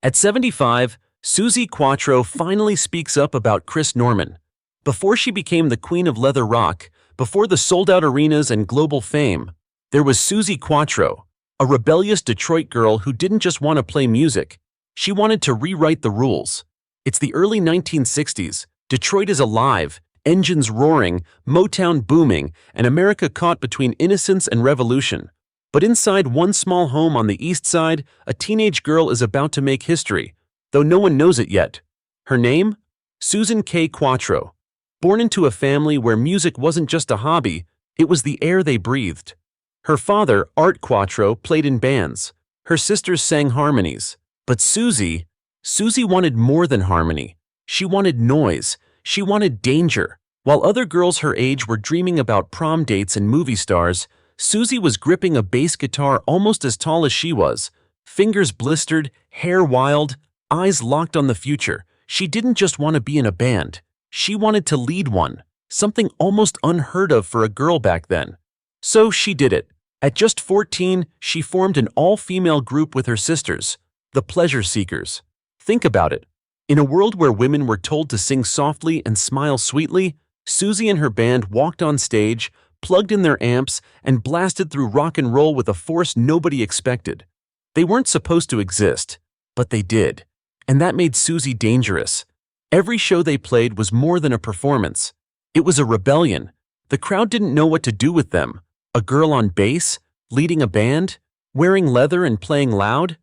At 75, Suzi Quatro finally speaks up about Chris Norman. Before she became the queen of leather rock, before the sold-out arenas and global fame, there was Suzi Quatro, a rebellious Detroit girl who didn't just want to play music. She wanted to rewrite the rules. It's the early 1960s. Detroit is alive, engines roaring, Motown booming, and America caught between innocence and revolution. But inside one small home on the east side, a teenage girl is about to make history, though no one knows it yet. Her name? Susan K. Quatro. Born into a family where music wasn't just a hobby, it was the air they breathed. Her father, Art Quatro, played in bands. Her sisters sang harmonies. But Suzi wanted more than harmony. She wanted noise. She wanted danger. While other girls her age were dreaming about prom dates and movie stars, Suzi was gripping a bass guitar almost as tall as she was. Fingers blistered, hair wild, eyes locked on the future. She didn't just want to be in a band. She wanted to lead one, something almost unheard of for a girl back then. So she did it. At just 14, she formed an all-female group with her sisters, the Pleasure Seekers. Think about it. In a world where women were told to sing softly and smile sweetly, Suzi and her band walked on stage, plugged in their amps, and blasted through rock and roll with a force nobody expected. They weren't supposed to exist, but they did. And that made Suzi dangerous. Every show they played was more than a performance. It was a rebellion. The crowd didn't know what to do with them. A girl on bass, leading a band, wearing leather and playing loud?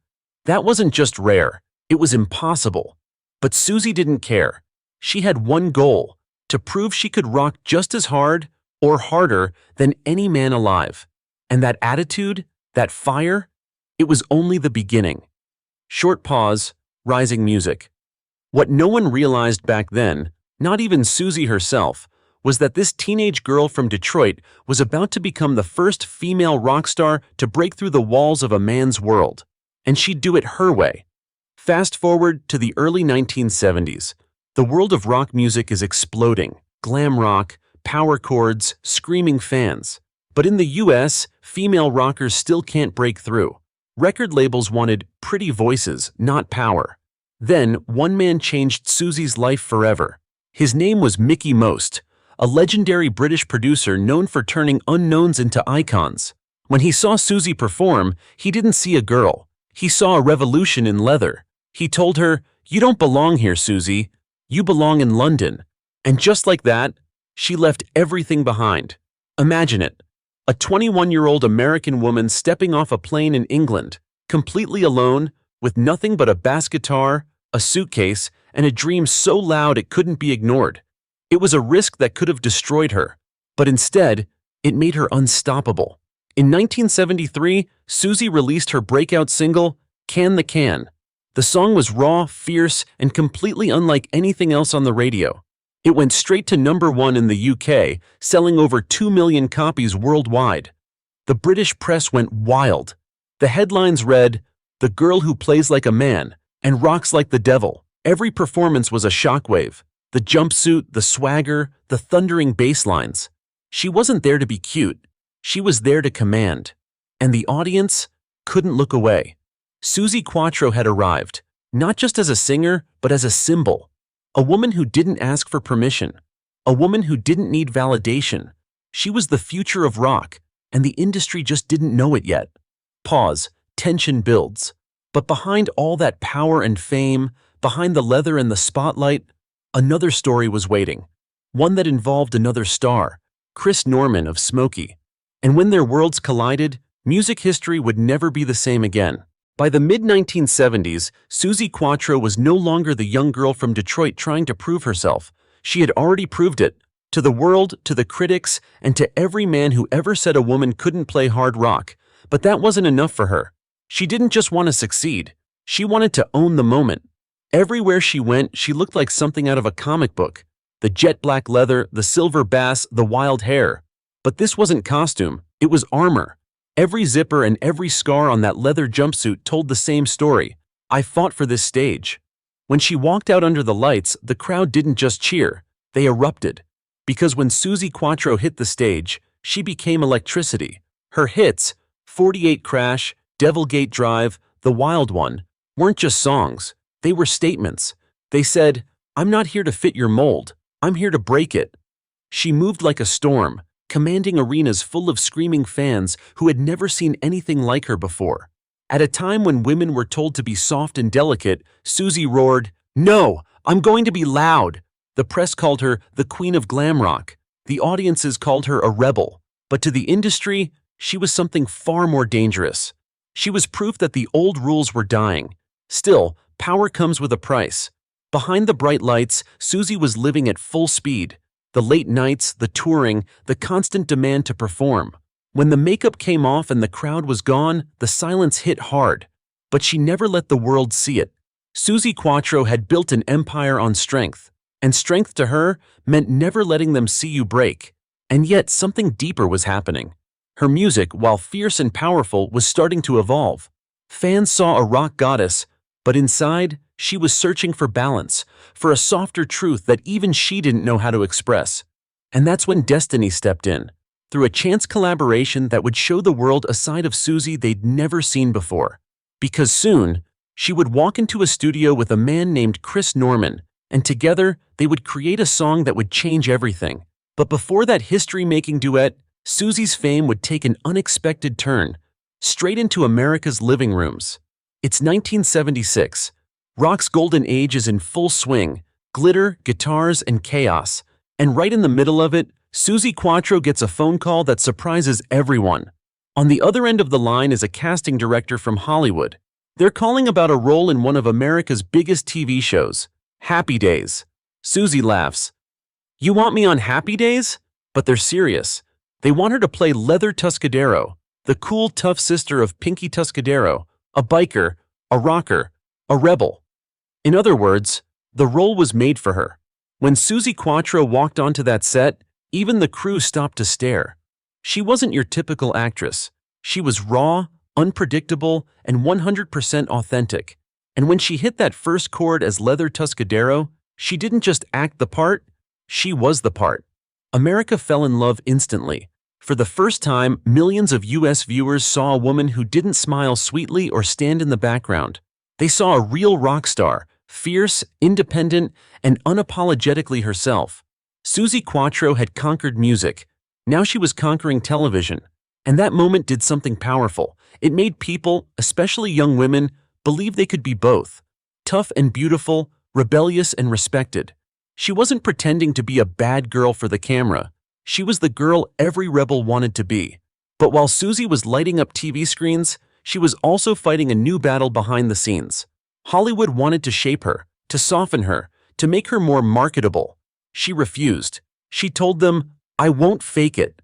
That wasn't just rare, it was impossible. But Suzi didn't care. She had one goal, to prove she could rock just as hard or harder than any man alive. And that attitude, that fire, it was only the beginning. Short pause, rising music. What no one realized back then, not even Suzi herself, was that this teenage girl from Detroit was about to become the first female rock star to break through the walls of a man's world. And she'd do it her way. Fast forward to the early 1970s. The world of rock music is exploding. Glam rock, power chords, screaming fans. But in the US, female rockers still can't break through. Record labels wanted pretty voices, not power. Then, one man changed Suzi's life forever. His name was Mickey Most, a legendary British producer known for turning unknowns into icons. When he saw Suzi perform, he didn't see a girl. He saw a revolution in leather. He told her, "You don't belong here, Suzi. You belong in London." And just like that, she left everything behind. Imagine it. A 21-year-old American woman stepping off a plane in England, completely alone, with nothing but a bass guitar, a suitcase, and a dream so loud it couldn't be ignored. It was a risk that could have destroyed her, but instead, it made her unstoppable. In 1973, Suzi released her breakout single, Can the Can. The song was raw, fierce, and completely unlike anything else on the radio. It went straight to #1 in the UK, selling over 2 million copies worldwide. The British press went wild. The headlines read, "The girl who plays like a man and rocks like the devil." Every performance was a shockwave. The jumpsuit, the swagger, the thundering bass lines. She wasn't there to be cute. She was there to command. And the audience couldn't look away. Suzi Quatro had arrived, not just as a singer, but as a symbol. A woman who didn't ask for permission. A woman who didn't need validation. She was the future of rock, and the industry just didn't know it yet. Pause. Tension builds. But behind all that power and fame, behind the leather and the spotlight, another story was waiting. One that involved another star, Chris Norman of Smokey. And when their worlds collided, music history would never be the same again. By the mid-1970s, Suzi Quatro was no longer the young girl from Detroit trying to prove herself. She had already proved it. To the world, to the critics, and to every man who ever said a woman couldn't play hard rock. But that wasn't enough for her. She didn't just want to succeed. She wanted to own the moment. Everywhere she went, she looked like something out of a comic book. The jet black leather, the silver bass, the wild hair. But this wasn't costume, it was armor. Every zipper and every scar on that leather jumpsuit told the same story. I fought for this stage. When she walked out under the lights, the crowd didn't just cheer, they erupted. Because when Suzi Quatro hit the stage, she became electricity. Her hits, 48 Crash, Devil Gate Drive, The Wild One, weren't just songs, they were statements. They said, "I'm not here to fit your mold, I'm here to break it." She moved like a storm, commanding arenas full of screaming fans who had never seen anything like her before. At a time when women were told to be soft and delicate, Suzi roared, "No, I'm going to be loud." The press called her the Queen of Glam Rock. The audiences called her a rebel. But to the industry, she was something far more dangerous. She was proof that the old rules were dying. Still, power comes with a price. Behind the bright lights, Suzi was living at full speed. The late nights, the touring, the constant demand to perform. When the makeup came off and the crowd was gone, the silence hit hard. But she never let the world see it. Suzi Quatro had built an empire on strength. And strength to her meant never letting them see you break. And yet something deeper was happening. Her music, while fierce and powerful, was starting to evolve. Fans saw a rock goddess, but inside, she was searching for balance, for a softer truth that even she didn't know how to express. And that's when destiny stepped in, through a chance collaboration that would show the world a side of Suzi they'd never seen before. Because soon, she would walk into a studio with a man named Chris Norman, and together, they would create a song that would change everything. But before that history-making duet, Suzi's fame would take an unexpected turn, straight into America's living rooms. It's 1976. Rock's golden age is in full swing, glitter, guitars, and chaos. And right in the middle of it, Suzi Quatro gets a phone call that surprises everyone. On the other end of the line is a casting director from Hollywood. They're calling about a role in one of America's biggest TV shows, Happy Days. Suzi laughs. "You want me on Happy Days?" But they're serious. They want her to play Leather Tuscadero, the cool, tough sister of Pinky Tuscadero, a biker, a rocker, a rebel. In other words, the role was made for her. When Suzi Quatro walked onto that set, even the crew stopped to stare. She wasn't your typical actress. She was raw, unpredictable, and 100% authentic. And when she hit that first chord as Leather Tuscadero, she didn't just act the part, she was the part. America fell in love instantly. For the first time, millions of US viewers saw a woman who didn't smile sweetly or stand in the background. They saw a real rock star, fierce, independent, and unapologetically herself. Suzi Quatro had conquered music. Now she was conquering television. And that moment did something powerful. It made people, especially young women, believe they could be both. Tough and beautiful, rebellious and respected. She wasn't pretending to be a bad girl for the camera. She was the girl every rebel wanted to be. But while Suzi was lighting up TV screens, she was also fighting a new battle behind the scenes. Hollywood wanted to shape her, to soften her, to make her more marketable. She refused. She told them, "I won't fake it.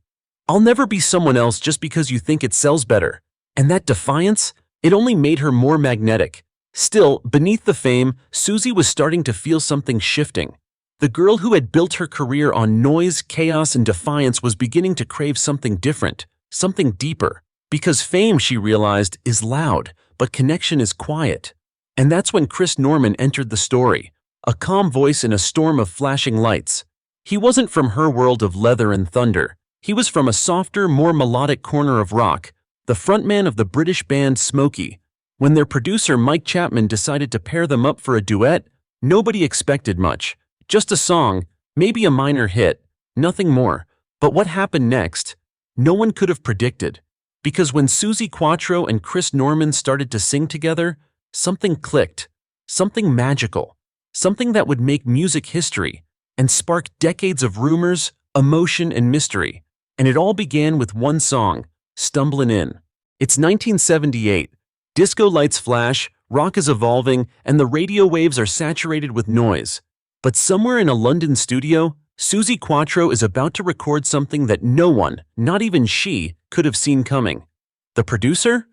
I'll never be someone else just because you think it sells better." And that defiance, it only made her more magnetic. Still, beneath the fame, Suzi was starting to feel something shifting. The girl who had built her career on noise, chaos, and defiance was beginning to crave something different, something deeper. Because fame, she realized, is loud, but connection is quiet. And that's when Chris Norman entered the story, a calm voice in a storm of flashing lights. He wasn't from her world of leather and thunder. He was from a softer, more melodic corner of rock, the frontman of the British band Smokey. When their producer Mike Chapman decided to pair them up for a duet, nobody expected much. Just a song, maybe a minor hit, nothing more. But what happened next? No one could have predicted. Because when Suzi Quatro and Chris Norman started to sing together, something clicked. Something magical. Something that would make music history and spark decades of rumors, emotion, and mystery. And it all began with one song, Stumblin' In. It's 1978. Disco lights flash, rock is evolving, and the radio waves are saturated with noise. But somewhere in a London studio, Suzi Quatro is about to record something that no one, not even she, could have seen coming. The producer?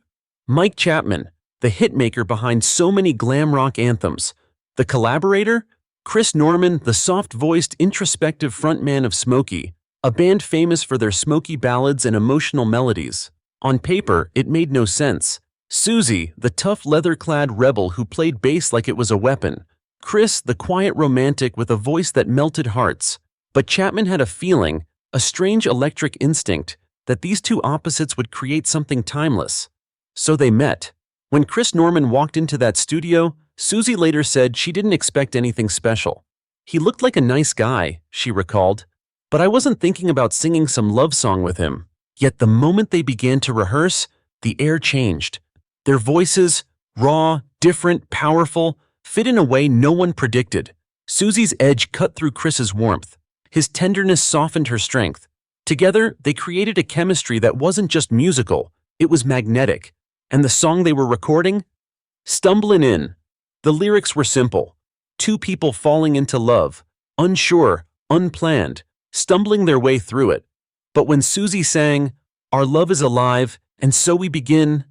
Mike Chapman, the hitmaker behind so many glam rock anthems. The collaborator? Chris Norman, the soft-voiced, introspective frontman of Smokey, a band famous for their smoky ballads and emotional melodies. On paper, it made no sense. Suzi, the tough leather-clad rebel who played bass like it was a weapon. Chris, the quiet romantic with a voice that melted hearts. But Chapman had a feeling, a strange electric instinct, that these two opposites would create something timeless. So they met. When Chris Norman walked into that studio, Suzi later said she didn't expect anything special. "He looked like a nice guy," she recalled, "but I wasn't thinking about singing some love song with him." Yet the moment they began to rehearse, the air changed. Their voices, raw, different, powerful, fit in a way no one predicted. Suzi's edge cut through Chris's warmth. His tenderness softened her strength. Together, they created a chemistry that wasn't just musical, it was magnetic. And the song they were recording? "Stumblin' In." The lyrics were simple. Two people falling into love, unsure, unplanned, stumbling their way through it. But when Suzi sang, "Our love is alive, and so we begin,"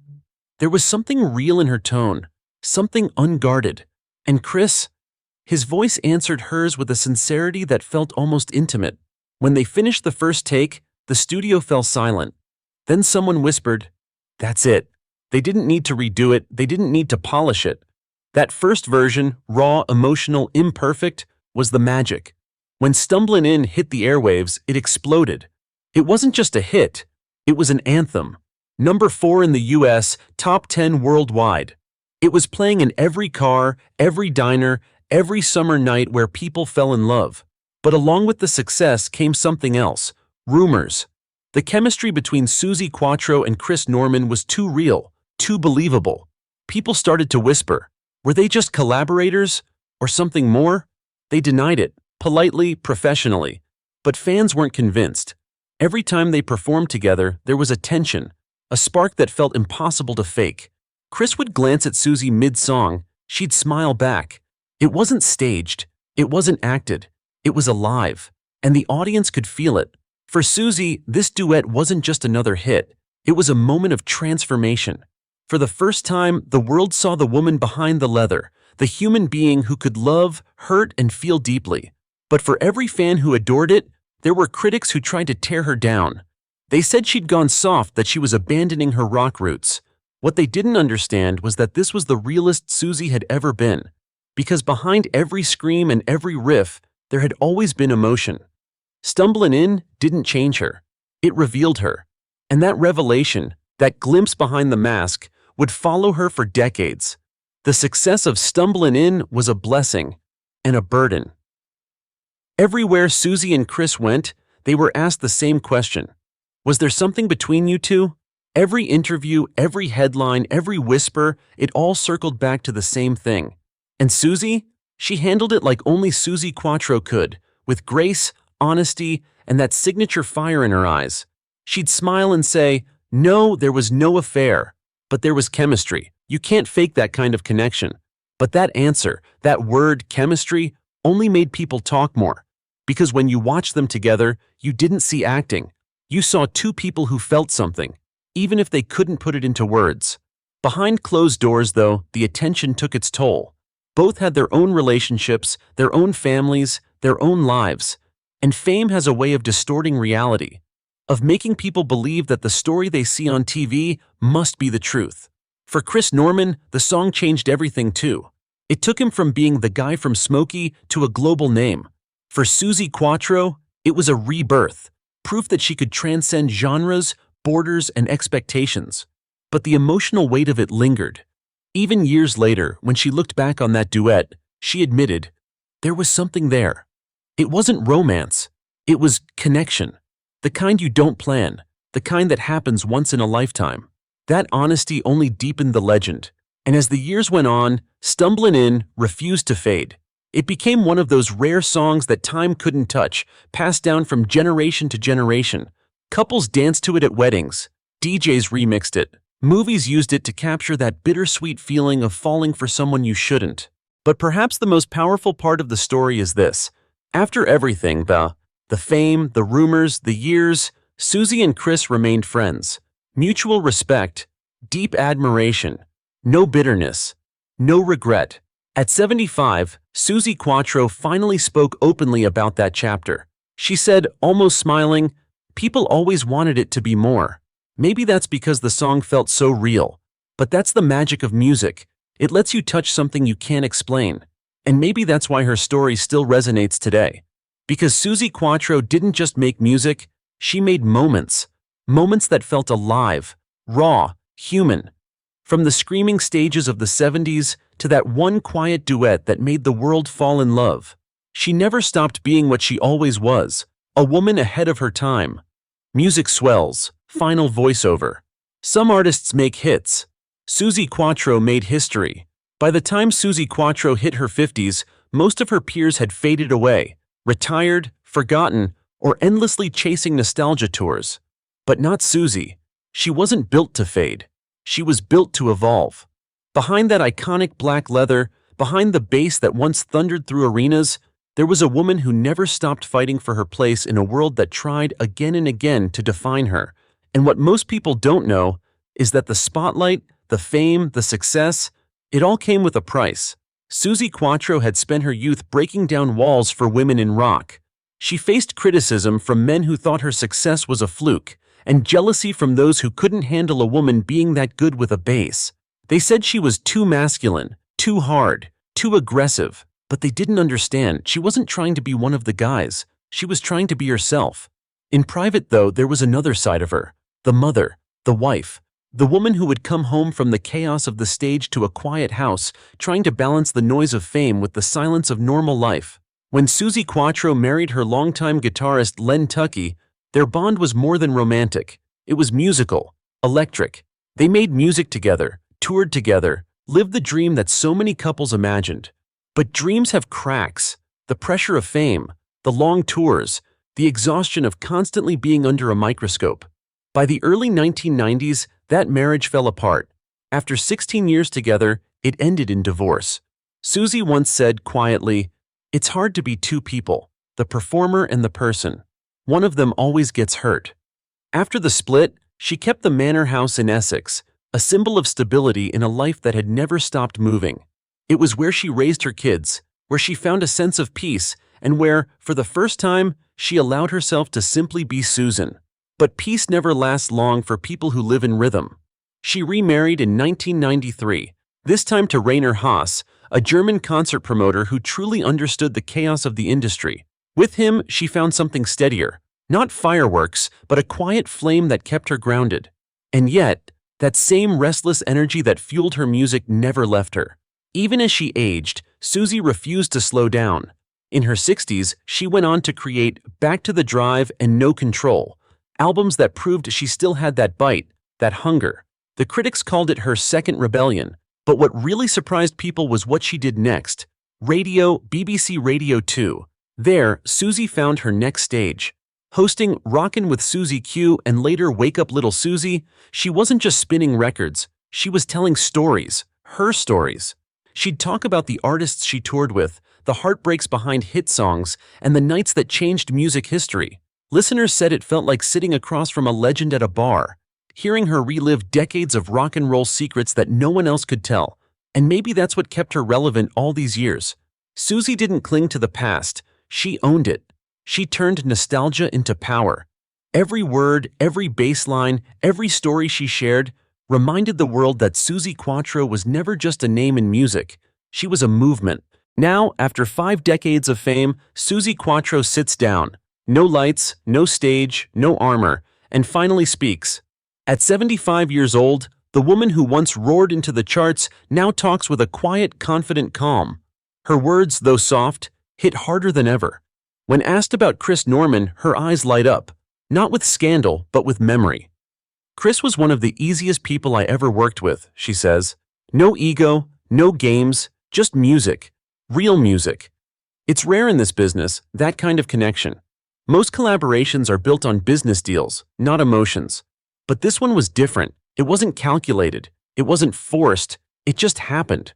there was something real in her tone, something unguarded. And Chris? His voice answered hers with a sincerity that felt almost intimate. When they finished the first take, the studio fell silent. Then someone whispered, "That's it." They didn't need to redo it, they didn't need to polish it. That first version, raw, emotional, imperfect, was the magic. When "Stumblin' In" hit the airwaves, it exploded. It wasn't just a hit, it was an anthem. Number 4 in the US, top 10 worldwide. It was playing in every car, every diner, every summer night where people fell in love. But along with the success came something else: rumors. The chemistry between Suzi Quatro and Chris Norman was too real, too believable. People started to whisper, were they just collaborators? Or something more? They denied it, politely, professionally. But fans weren't convinced. Every time they performed together, there was a tension, a spark that felt impossible to fake. Chris would glance at Suzi mid-song, she'd smile back. It wasn't staged, it wasn't acted, it was alive, and the audience could feel it. For Suzi, this duet wasn't just another hit, it was a moment of transformation. For the first time, the world saw the woman behind the leather, the human being who could love, hurt, and feel deeply. But for every fan who adored it, there were critics who tried to tear her down. They said she'd gone soft, that she was abandoning her rock roots. What they didn't understand was that this was the realest Suzi had ever been. Because behind every scream and every riff, there had always been emotion. "Stumblin' In" didn't change her. It revealed her. And that revelation, that glimpse behind the mask, would follow her for decades. The success of "Stumblin' In" was a blessing and a burden. Everywhere Suzi and Chris went, they were asked the same question. Was there something between you two? Every interview, every headline, every whisper, it all circled back to the same thing. And Suzi? She handled it like only Suzi Quatro could, with grace, honesty, and that signature fire in her eyes. She'd smile and say, "No, there was no affair, but there was chemistry. You can't fake that kind of connection." But that answer, that word, chemistry, only made people talk more. Because when you watched them together, you didn't see acting. You saw two people who felt something, even if they couldn't put it into words. Behind closed doors, though, the attention took its toll. Both had their own relationships, their own families, their own lives. And fame has a way of distorting reality, of making people believe that the story they see on TV must be the truth. For Chris Norman, the song changed everything too. It took him from being the guy from Smokey to a global name. For Suzi Quatro, it was a rebirth, proof that she could transcend genres, borders, and expectations. But the emotional weight of it lingered. Even years later, when she looked back on that duet, she admitted, there was something there. It wasn't romance, it was connection. The kind you don't plan, the kind that happens once in a lifetime. That honesty only deepened the legend. And as the years went on, "Stumblin' In" refused to fade. It became one of those rare songs that time couldn't touch, passed down from generation to generation. Couples danced to it at weddings. DJs remixed it. Movies used it to capture that bittersweet feeling of falling for someone you shouldn't. But perhaps the most powerful part of the story is this. After everything, the fame, the rumors, the years, Suzi and Chris remained friends. Mutual respect, deep admiration, no bitterness, no regret. At 75, Suzi Quatro finally spoke openly about that chapter. She said, almost smiling, "People always wanted it to be more." Maybe that's because the song felt so real. But that's the magic of music. It lets you touch something you can't explain. And maybe that's why her story still resonates today. Because Suzi Quatro didn't just make music, she made moments. Moments that felt alive, raw, human. From the screaming stages of the 70s to that one quiet duet that made the world fall in love, she never stopped being what she always was, a woman ahead of her time. Music swells, final voiceover. Some artists make hits. Suzi Quatro made history. By the time Suzi Quatro hit her 50s, most of her peers had faded away, retired, forgotten, or endlessly chasing nostalgia tours. But not Suzi. She wasn't built to fade. She was built to evolve. Behind that iconic black leather, behind the bass that once thundered through arenas, there was a woman who never stopped fighting for her place in a world that tried again and again to define her. And what most people don't know is that the spotlight, the fame, the success, it all came with a price. Suzi Quatro had spent her youth breaking down walls for women in rock. She faced criticism from men who thought her success was a fluke, and jealousy from those who couldn't handle a woman being that good with a bass. They said she was too masculine, too hard, too aggressive, but they didn't understand she wasn't trying to be one of the guys. She was trying to be herself. In private, though, there was another side of her, the mother, the wife, the woman who would come home from the chaos of the stage to a quiet house, trying to balance the noise of fame with the silence of normal life. When Suzi Quatro married her longtime guitarist Len Tucky, their bond was more than romantic. It was musical, electric. They made music together, toured together, lived the dream that so many couples imagined. But dreams have cracks. The pressure of fame, the long tours, the exhaustion of constantly being under a microscope. By the early 1990s, that marriage fell apart. After 16 years together, it ended in divorce. Suzi once said quietly, "It's hard to be two people, the performer and the person. One of them always gets hurt." After the split, she kept the manor house in Essex, a symbol of stability in a life that had never stopped moving. It was where she raised her kids, where she found a sense of peace, and where, for the first time, she allowed herself to simply be Susan. But peace never lasts long for people who live in rhythm. She remarried in 1993, this time to Rainer Haas, a German concert promoter who truly understood the chaos of the industry. With him, she found something steadier, not fireworks, but a quiet flame that kept her grounded. And yet, that same restless energy that fueled her music never left her. Even as she aged, Suzi refused to slow down. In her 60s, she went on to create Back to the Drive and No Control, albums that proved she still had that bite, that hunger. The critics called it her second rebellion, but what really surprised people was what she did next. Radio, BBC Radio 2. There, Suzi found her next stage. Hosting Rockin' with Suzi Q and later Wake Up Little Suzi, she wasn't just spinning records, she was telling stories, her stories. She'd talk about the artists she toured with, the heartbreaks behind hit songs, and the nights that changed music history. Listeners said it felt like sitting across from a legend at a bar, hearing her relive decades of rock and roll secrets that no one else could tell. And maybe that's what kept her relevant all these years. Suzi didn't cling to the past, she owned it. She turned nostalgia into power. Every word, every bass line, every story she shared reminded the world that Suzi Quatro was never just a name in music. She was a movement. Now, after 5 decades of fame, Suzi Quatro sits down. No lights, no stage, no armor, and finally speaks. At 75 years old, the woman who once roared into the charts now talks with a quiet, confident calm. Her words, though soft, hit harder than ever. When asked about Chris Norman, her eyes light up, not with scandal, but with memory. "Chris was one of the easiest people I ever worked with," she says. "No ego, no games, just music. Real music. It's rare in this business, that kind of connection. Most collaborations are built on business deals, not emotions. But this one was different. It wasn't calculated. It wasn't forced. It just happened."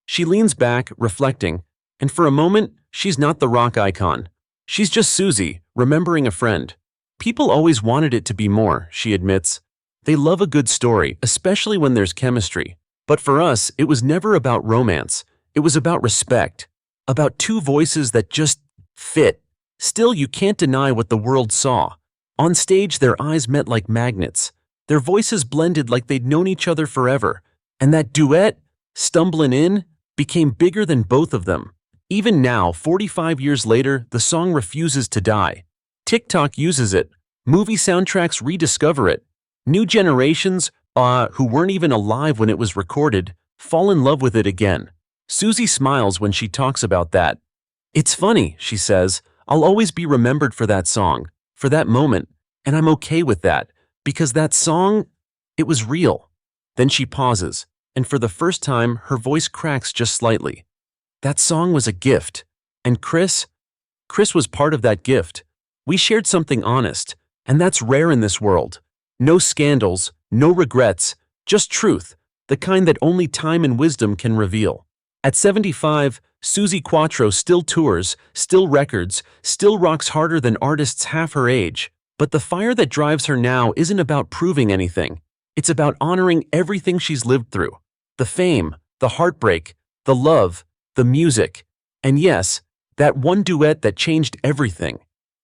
She leans back, reflecting, and for a moment, she's not the rock icon. She's just Suzi, remembering a friend. "People always wanted it to be more," she admits. "They love a good story, especially when there's chemistry. But for us, it was never about romance. It was about respect. About two voices that just fit. Still, you can't deny what the world saw. On stage, their eyes met like magnets. Their voices blended like they'd known each other forever. And that duet, Stumblin' In, became bigger than both of them. Even now, 45 years later, the song refuses to die. TikTok uses it. Movie soundtracks rediscover it. New generations, who weren't even alive when it was recorded, fall in love with it again. Suzi smiles when she talks about that. It's funny, she says, I'll always be remembered for that song, for that moment, and I'm okay with that, because that song, it was real. Then she pauses, and for the first time, her voice cracks just slightly. That song was a gift, and Chris was part of that gift. We shared something honest, and that's rare in this world. No scandals, no regrets, just truth, the kind that only time and wisdom can reveal. At 75, Suzi Quatro still tours, still records, still rocks harder than artists half her age. But the fire that drives her now isn't about proving anything. It's about honoring everything she's lived through. The fame, the heartbreak, the love, the music. And yes, that one duet that changed everything.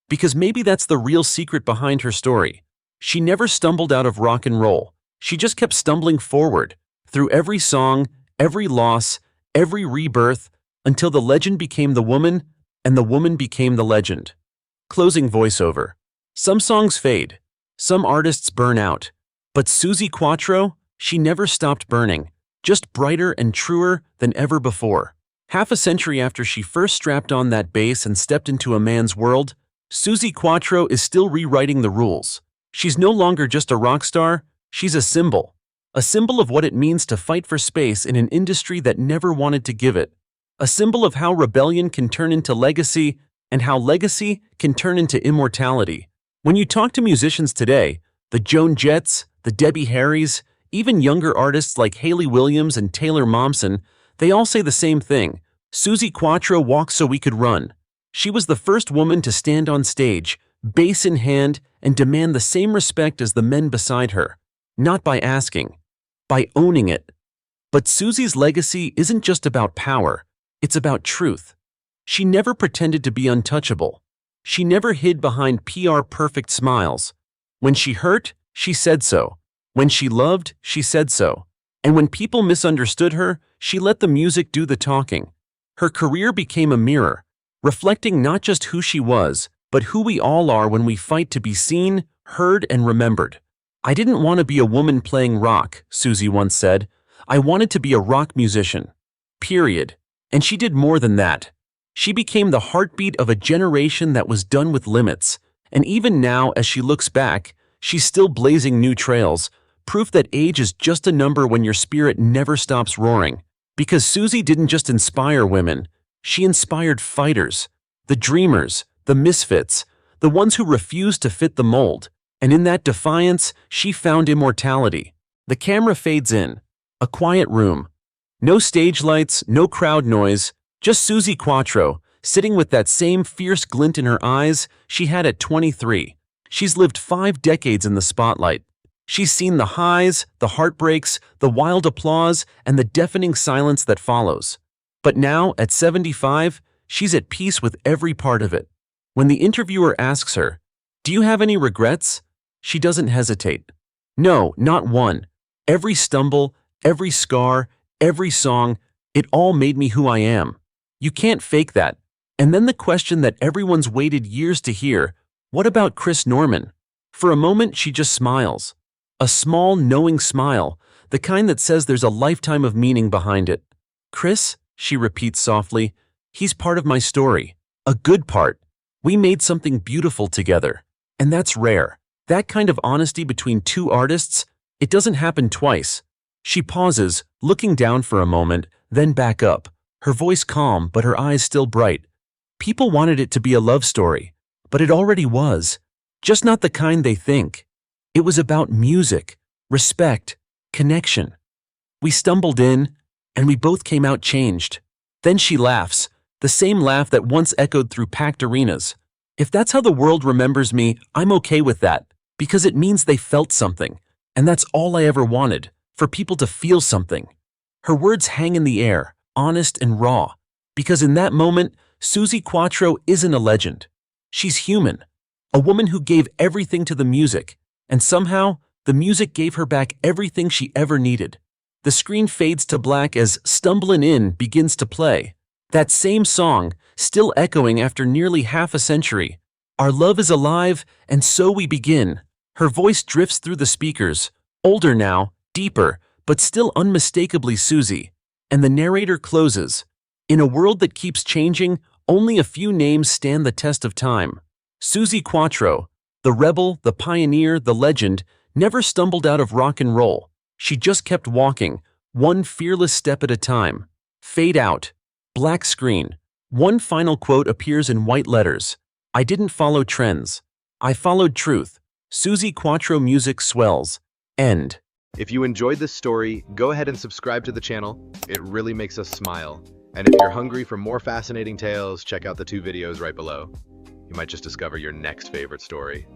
Because maybe that's the real secret behind her story. She never stumbled out of rock and roll. She just kept stumbling forward, through every song, every loss, every rebirth, until the legend became the woman, and the woman became the legend. Closing voiceover. Some songs fade. Some artists burn out. But Suzi Quatro, she never stopped burning, just brighter and truer than ever before. Half a century after she first strapped on that bass and stepped into a man's world, Suzi Quatro is still rewriting the rules. She's no longer just a rock star, she's a symbol of what it means to fight for space in an industry that never wanted to give it. A symbol of how rebellion can turn into legacy and how legacy can turn into immortality. When you talk to musicians today, the Joan Jetts, the Debbie Harrys, even younger artists like Hayley Williams and Taylor Momsen, they all say the same thing. Suzi Quatro walked so we could run. She was the first woman to stand on stage, bass in hand, and demand the same respect as the men beside her. Not by asking, by owning it. But Suzi's legacy isn't just about power, it's about truth. She never pretended to be untouchable. She never hid behind PR-perfect smiles. When she hurt, she said so. When she loved, she said so. And when people misunderstood her, she let the music do the talking. Her career became a mirror, reflecting not just who she was, but who we all are when we fight to be seen, heard, and remembered. I didn't want to be a woman playing rock, Suzi once said. I wanted to be a rock musician. Period. And she did more than that. She became the heartbeat of a generation that was done with limits. And even now, as she looks back, she's still blazing new trails, proof that age is just a number when your spirit never stops roaring. Because Suzi didn't just inspire women, she inspired fighters, the dreamers, the misfits, the ones who refused to fit the mold. And in that defiance, she found immortality. The camera fades in. A quiet room. No stage lights, no crowd noise, just Suzi Quatro, sitting with that same fierce glint in her eyes she had at 23. She's lived 5 decades in the spotlight. She's seen the highs, the heartbreaks, the wild applause, and the deafening silence that follows. But now, at 75, she's at peace with every part of it. When the interviewer asks her, "Do you have any regrets?" she doesn't hesitate. No, not one. Every stumble, every scar, every song, it all made me who I am. You can't fake that. And then the question that everyone's waited years to hear, what about Chris Norman? For a moment, she just smiles. A small, knowing smile, the kind that says there's a lifetime of meaning behind it. Chris, she repeats softly, he's part of my story. A good part. We made something beautiful together. And that's rare. That kind of honesty between two artists, it doesn't happen twice. She pauses, looking down for a moment, then back up, her voice calm but her eyes still bright. People wanted it to be a love story, but it already was. Just not the kind they think. It was about music, respect, connection. We stumbled in, and we both came out changed. Then she laughs, the same laugh that once echoed through packed arenas. If that's how the world remembers me, I'm okay with that, because it means they felt something, and that's all I ever wanted, for people to feel something. Her words hang in the air, honest and raw, because in that moment, Suzi Quatro isn't a legend. She's human, a woman who gave everything to the music, and somehow, the music gave her back everything she ever needed. The screen fades to black as "Stumblin' In" begins to play. That same song, still echoing after nearly half a century. Our love is alive, and so we begin. Her voice drifts through the speakers, older now, deeper, but still unmistakably Suzi. And the narrator closes. In a world that keeps changing, only a few names stand the test of time. Suzi Quatro, the rebel, the pioneer, the legend, never stumbled out of rock and roll. She just kept walking, one fearless step at a time. Fade out. Black screen. One final quote appears in white letters. I didn't follow trends. I followed truth. Suzi Quatro music swells. End. If you enjoyed this story, go ahead and subscribe to the channel. It really makes us smile. And if you're hungry for more fascinating tales, check out the 2 videos right below. You might just discover your next favorite story.